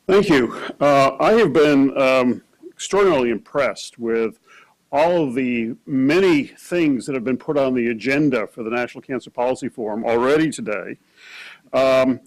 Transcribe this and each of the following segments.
Thank you. I have been extraordinarily impressed with all of the many things that have been put on the agenda for the National Cancer Policy Forum already today. And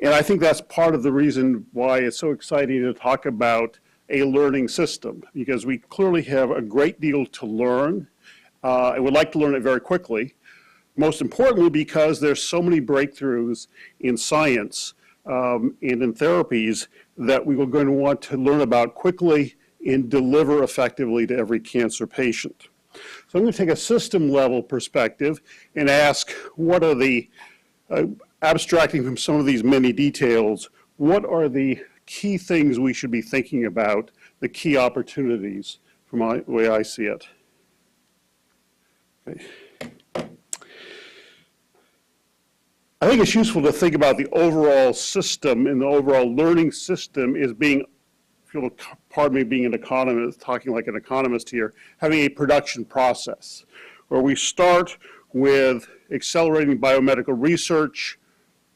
I think that's part of the reason why it's so exciting to talk about a learning system, because we clearly have a great deal to learn. I would like to learn it very quickly, most importantly because there's so many breakthroughs in science and in therapies that we are going to want to learn about quickly and deliver effectively to every cancer patient. So I'm going to take a system level perspective and ask, what are the, abstracting from some of these many details, what are the key things we should be thinking about, the key opportunities from the way I see it. Okay. I think it's useful to think about the overall system, and the overall learning system is being, if you'll pardon me being an economist, talking like an economist here, having a production process where we start with accelerating biomedical research,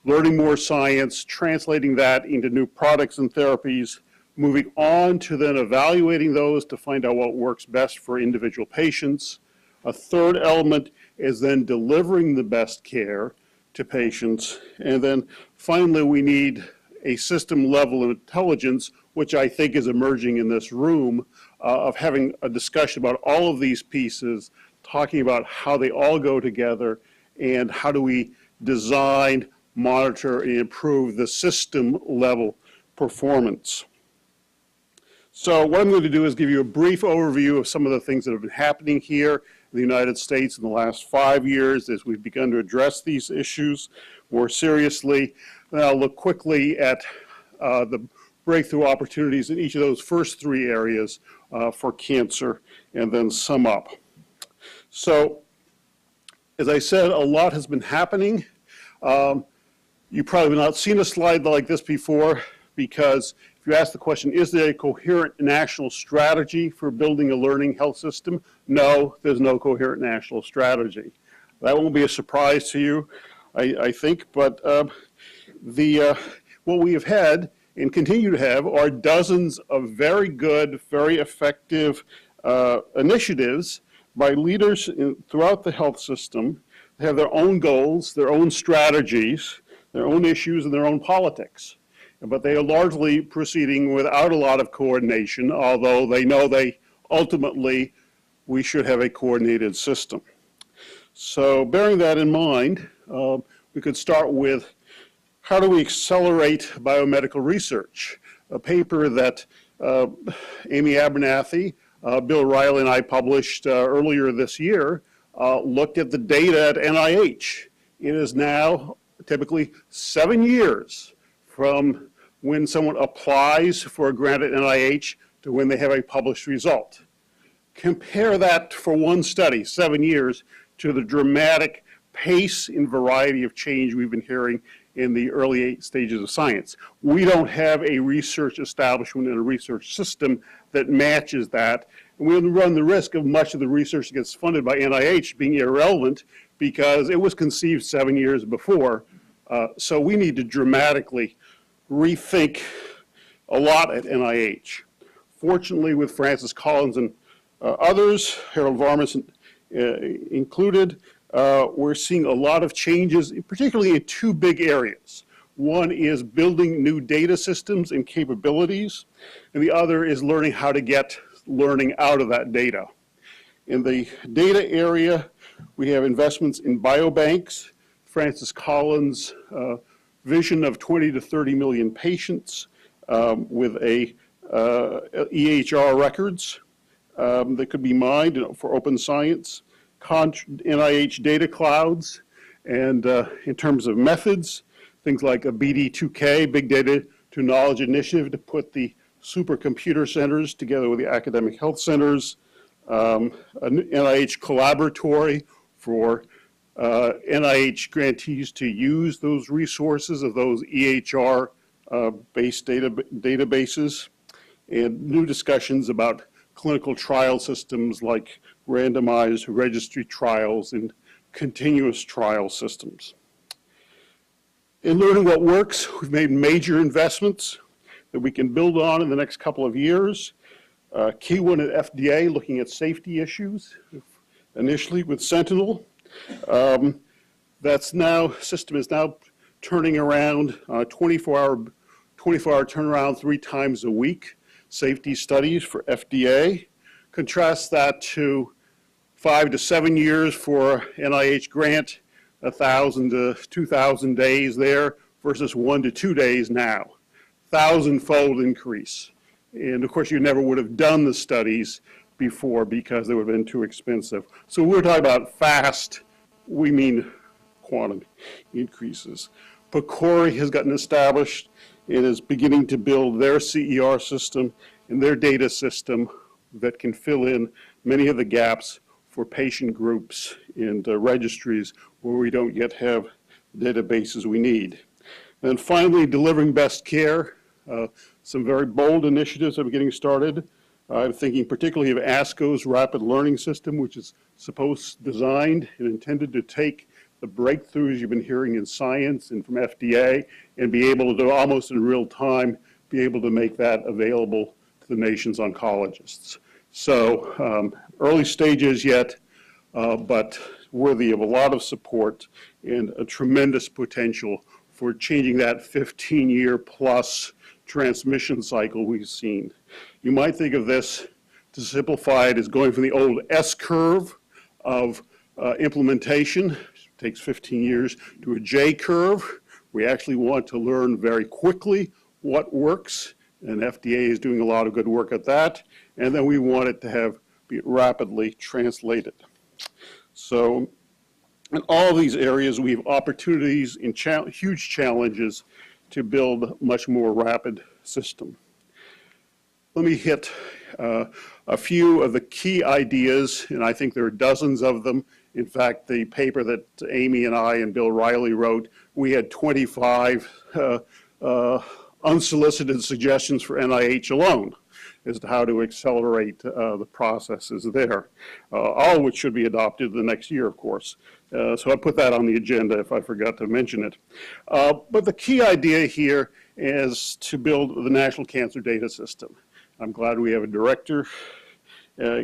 learning more science, translating that into new products and therapies, moving on to then evaluating those to find out what works best for individual patients. A third element is then delivering the best care to patients. And then finally, we need a system level of intelligence, which I think is emerging in this room, of having a discussion about all of these pieces, talking about how they all go together and how do we design, monitor, and improve the system level performance. So what I'm going to do is give you a brief overview of some of the things that have been happening here in the United States in the last 5 years as we've begun to address these issues more seriously. Then I'll look quickly at the breakthrough opportunities in each of those first three areas for cancer, and then sum up. So, as I said, a lot has been happening. You probably have not seen a slide like this before, because if you ask the question, is there a coherent national strategy for building a learning health system? No, there's no coherent national strategy. That won't be a surprise to you, I think, but what we have had and continue to have are dozens of very good, very effective initiatives by leaders throughout the health system. They have their own goals, their own strategies, their own issues, and their own politics. But they are largely proceeding without a lot of coordination, although they know ultimately we should have a coordinated system. So bearing that in mind, we could start with, how do we accelerate biomedical research? A paper that Amy Abernathy, Bill Riley, and I published earlier this year looked at the data at NIH. It is now typically 7 years from when someone applies for a grant at NIH to when they have a published result. Compare that for one study, 7 years, to the dramatic pace and variety of change we've been hearing in the early stages of science. We don't have a research establishment and a research system that matches that. And we run the risk of much of the research that gets funded by NIH being irrelevant because it was conceived 7 years before. So we need to dramatically rethink a lot at NIH. Fortunately, with Francis Collins and others, Harold Varmus included, we're seeing a lot of changes, particularly in two big areas. One is building new data systems and capabilities, and the other is learning how to get learning out of that data. In the data area, we have investments in biobanks, Francis Collins' vision of 20 to 30 million patients with EHR records that could be mined for open science, NIH data clouds, and in terms of methods, things like a BD2K, Big Data to Knowledge Initiative, to put the supercomputer centers together with the academic health centers, an NIH collaboratory for NIH grantees to use those resources of those EHR-based databases, and new discussions about clinical trial systems like randomized registry trials and continuous trial systems. In learning what works, we've made major investments. that we can build on in the next couple of years. Key one at FDA, looking at safety issues, initially with Sentinel. System is now turning around 24-hour turnaround 3 times a week, safety studies for FDA. Contrast that to 5 to 7 years for NIH grant, 1,000 to 2,000 days there versus 1 to 2 days now. 1,000-fold increase. And of course, you never would have done the studies before because they would have been too expensive. So we're talking about fast, we mean quantum increases. PCORI has gotten established and is beginning to build their CER system and their data system that can fill in many of the gaps for patient groups and registries where we don't yet have databases we need. And finally, delivering best care. Some very bold initiatives that are getting started. I'm thinking particularly of ASCO's rapid learning system, which is designed and intended to take the breakthroughs you've been hearing in science and from FDA and be able to, almost in real time, be able to make that available to the nation's oncologists. So early stages yet, but worthy of a lot of support and a tremendous potential for changing that 15-year plus transmission cycle we've seen. You might think of this, to simplify it, as going from the old S-curve of implementation, takes 15 years, to a J-curve. We actually want to learn very quickly what works, and FDA is doing a lot of good work at that, and then we want it to be rapidly translated. So in all these areas, we have opportunities and huge challenges to build a much more rapid system. Let me hit a few of the key ideas, and I think there are dozens of them. In fact, the paper that Amy and I and Bill Riley wrote, we had 25 unsolicited suggestions for NIH alone as to how to accelerate the processes there, all of which should be adopted the next year, of course. So I put that on the agenda if I forgot to mention it. But the key idea here is to build the National Cancer Data System. I'm glad we have a director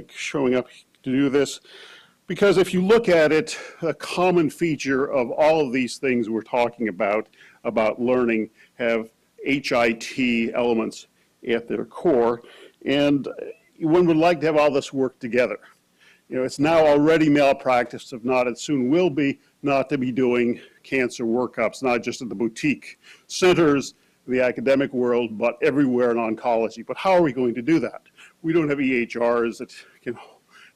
showing up to do this, because if you look at it, a common feature of all of these things we're talking about learning, have HIT elements at their core, and one would like to have all this work together. You know, it's now already malpractice, if not, it soon will be, not to be doing cancer workups, not just at the boutique centers, the academic world, but everywhere in oncology. But how are we going to do that? We don't have EHRs that can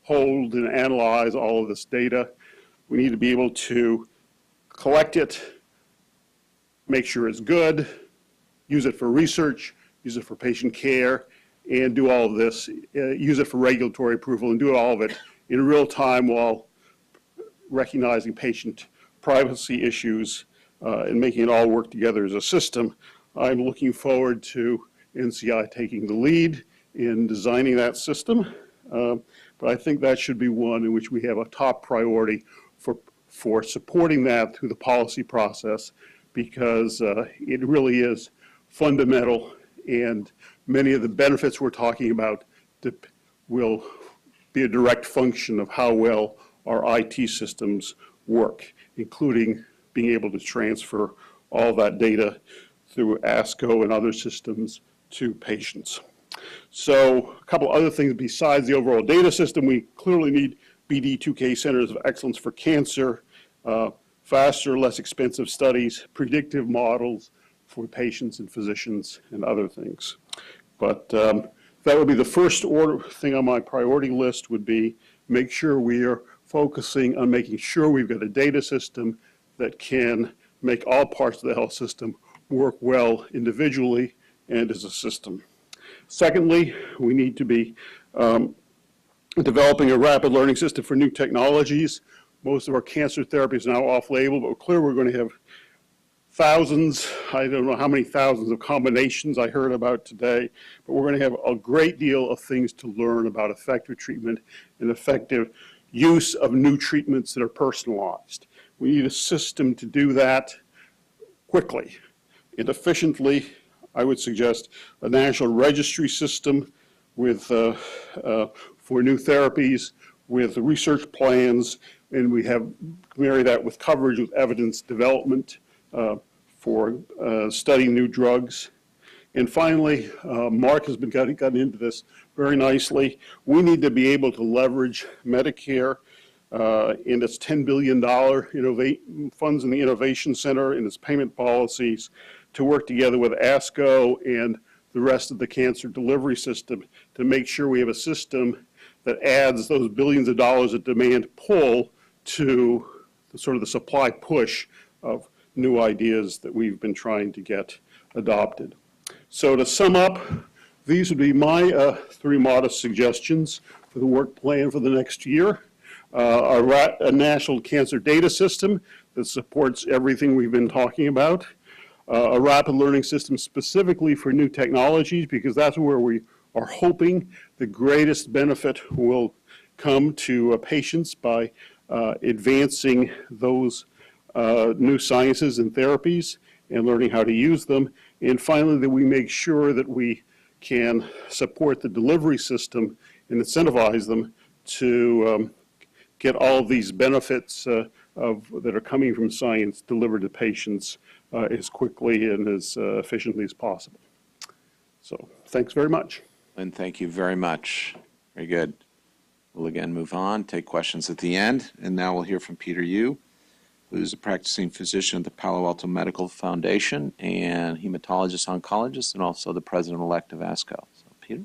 hold and analyze all of this data. We need to be able to collect it, make sure it's good, use it for research, use it for patient care, and do all of this, use it for regulatory approval, and do all of it in real time while recognizing patient privacy issues and making it all work together as a system. I'm looking forward to NCI taking the lead in designing that system, but I think that should be one in which we have a top priority for supporting that through the policy process, because it really is fundamental, and many of the benefits we're talking about will be a direct function of how well our IT systems work, including being able to transfer all that data through ASCO and other systems to patients. So a couple other things besides the overall data system, we clearly need BD2K centers of excellence for cancer, faster, less expensive studies, predictive models for patients and physicians and other things. But that would be the first order thing on my priority list, would be make sure we are focusing on making sure we've got a data system that can make all parts of the health system work well individually and as a system. Secondly, we need to be developing a rapid learning system for new technologies. Most of our cancer therapy is now off-label, but clearly we're going to have thousands, I don't know how many thousands of combinations I heard about today, but we're going to have a great deal of things to learn about effective treatment and effective use of new treatments that are personalized. We need a system to do that quickly and efficiently I would suggest a national registry system with, for new therapies, with research plans, and we have marry that with coverage with evidence development for studying new drugs. And finally, Mark has been gotten into this very nicely. We need to be able to leverage Medicare in its $10 billion funds in the Innovation Center and its payment policies to work together with ASCO and the rest of the cancer delivery system to make sure we have a system that adds those billions of dollars of demand pull to sort of the supply push of new ideas that we've been trying to get adopted. So to sum up, these would be my 3 modest suggestions for the work plan for the next year. A national cancer data system that supports everything we've been talking about. A rapid learning system specifically for new technologies, because that's where we are hoping the greatest benefit will come to patients by advancing those new sciences and therapies and learning how to use them. And finally, that we make sure that we can support the delivery system and incentivize them to get all of these benefits that are coming from science delivered to patients as quickly and as efficiently as possible. So thanks very much. Lynn, thank you very much. Very good. We'll again move on, take questions at the end, and now we'll hear from Peter Yu, who's a practicing physician at the Palo Alto Medical Foundation and hematologist oncologist and also the president-elect of ASCO. So, Peter?